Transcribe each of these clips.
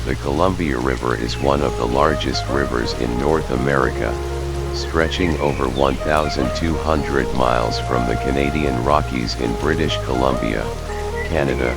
The Columbia River is one of the largest rivers in North America, stretching over 1,200 miles from the Canadian Rockies in British Columbia, Canada,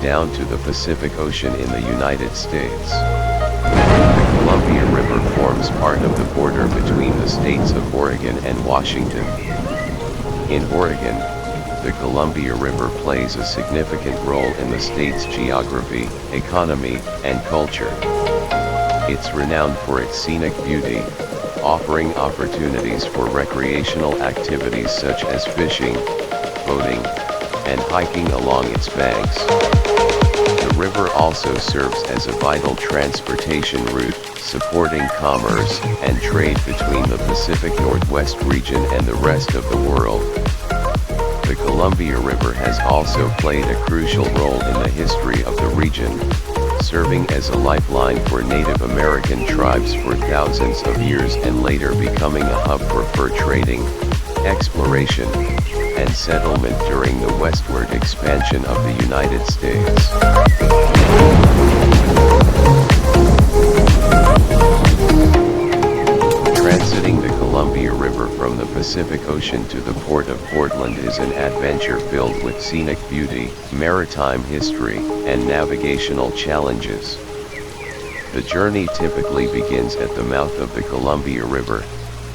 down to the Pacific Ocean in the United States. The Columbia River forms part of the border between the states of Oregon and Washington. In Oregon, the Columbia River plays a significant role in the state's geography, economy, and culture. It's renowned for its scenic beauty, offering opportunities for recreational activities such as fishing, boating, and hiking along its banks. The river also serves as a vital transportation route, supporting commerce and trade between the Pacific Northwest region and the rest of the world. The Columbia River has also played a crucial role in the history of the region, serving as a lifeline for Native American tribes for thousands of years and later becoming a hub for fur trading, exploration, and settlement during the westward expansion of the United States. Transiting the Columbia River from the Pacific Ocean to the port of Portland is an adventure filled with scenic beauty, maritime history, and navigational challenges. The journey typically begins at the mouth of the Columbia River,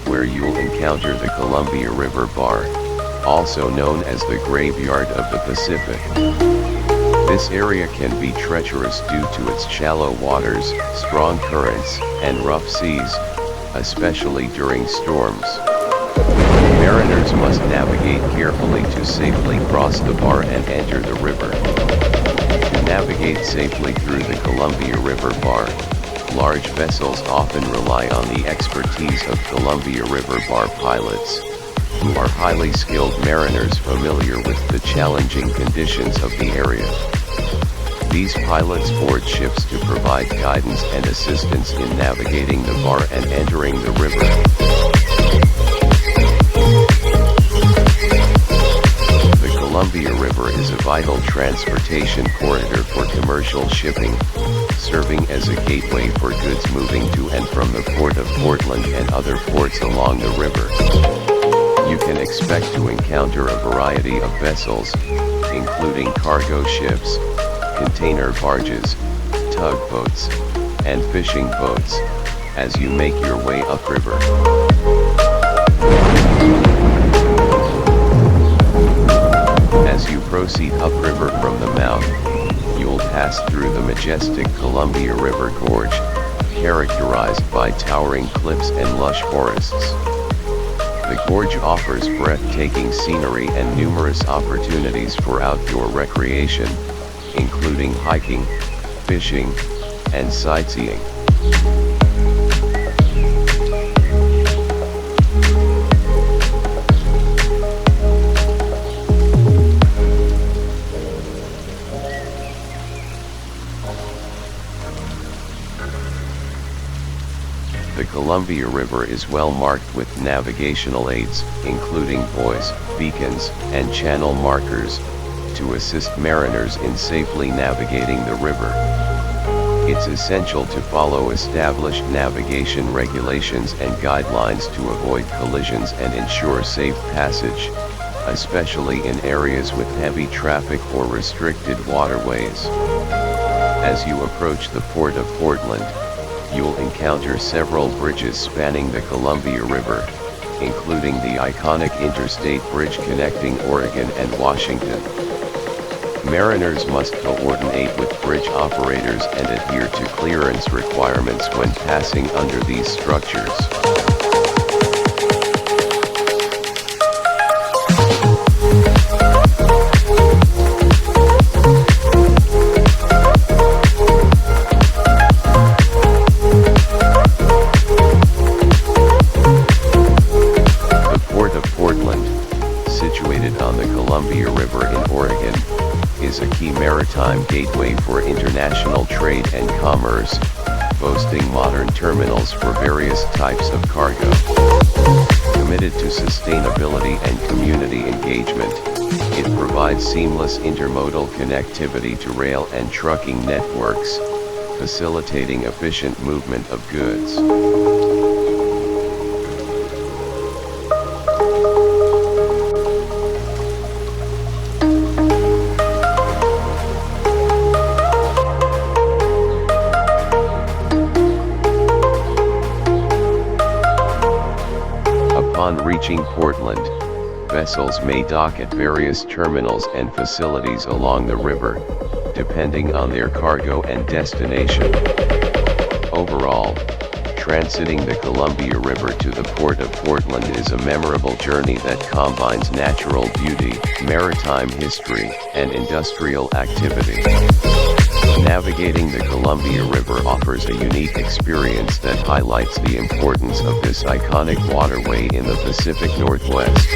where you'll encounter the Columbia River Bar, also known as the Graveyard of the Pacific. This area can be treacherous due to its shallow waters, strong currents, and rough seas, especially during storms. Mariners must navigate carefully to safely cross the bar and enter the river. To navigate safely through the Columbia River Bar, large vessels often rely on the expertise of Columbia River Bar pilots, who are highly skilled mariners familiar with the challenging conditions of the area. These pilots board ships to provide guidance and assistance in navigating the bar and entering the river. The Columbia River is a vital transportation corridor for commercial shipping, serving as a gateway for goods moving to and from the port of Portland and other ports along the river. You can expect to encounter a variety of vessels, including cargo ships, container barges, tugboats, and fishing boats, as you make your way upriver. As you proceed upriver from the mouth, you'll pass through the majestic Columbia River Gorge, characterized by towering cliffs and lush forests. The gorge offers breathtaking scenery and numerous opportunities for outdoor recreation, including hiking, fishing, and sightseeing. The Columbia River is well marked with navigational aids, including buoys, beacons, and channel markers, to assist mariners in safely navigating the river. It's essential to follow established navigation regulations and guidelines to avoid collisions and ensure safe passage, especially in areas with heavy traffic or restricted waterways. As you approach the port of Portland, you'll encounter several bridges spanning the Columbia River, including the iconic interstate bridge connecting Oregon and Washington. Mariners must coordinate with bridge operators and adhere to clearance requirements when passing under these structures. The Port of Portland, situated on the Columbia River in Oregon, is a key maritime gateway for international trade and commerce, boasting modern terminals for various types of cargo. Committed to sustainability and community engagement, it provides seamless intermodal connectivity to rail and trucking networks, facilitating efficient movement of goods. Upon reaching Portland, vessels may dock at various terminals and facilities along the river, depending on their cargo and destination. Overall, transiting the Columbia River to the port of Portland is a memorable journey that combines natural beauty, maritime history, and industrial activity. Navigating the Columbia River offers a unique experience that highlights the importance of this iconic waterway in the Pacific Northwest.